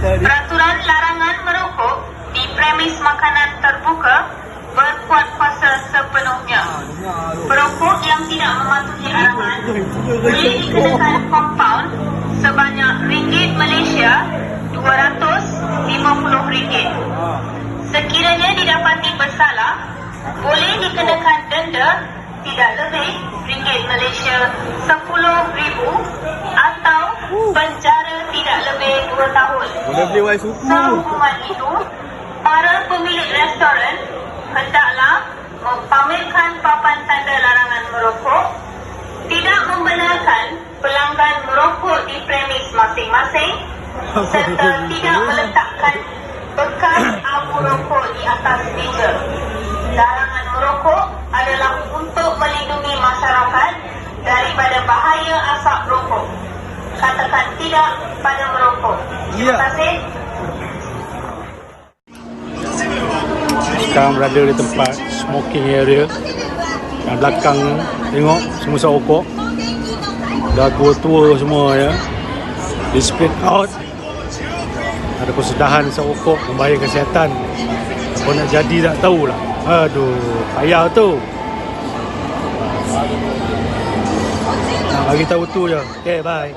Peraturan larangan merokok di premis makanan terbuka berkuat kuasa sepenuhnya. Perokok yang tidak mematuhi arahan boleh dikenakan kompaun sebanyak ringgit Malaysia RM250. Sekiranya didapati bersalah, boleh dikenakan denda tidak lebih ringgit Malaysia RM10,000 atau penjara tidak lebih 2 tahun. Boleh beli wai suku. Sehukuman itu, para pemilik restoran hendaklah mempamerkan papan tanda larangan merokok, tidak membenarkan pelanggan merokok di premis masing-masing, serta tidak meletakkan bekas abu rokok di atas meja. Larangan merokok adalah untuk melindungi masyarakat daripada bahaya asap rokok. Katakan tidak pada merokok. Terima kasih. Sekarang berada di tempat smoking area. Yang belakang tengok semua sah rokok. Dah tua-tua semua ya. Di split out. Ada persedahan sah rokok membahayakan kesihatan. Apa nak jadi tak tahulah. Aduh, payah tu. Nak bagi tahu tu je. Okay, bye.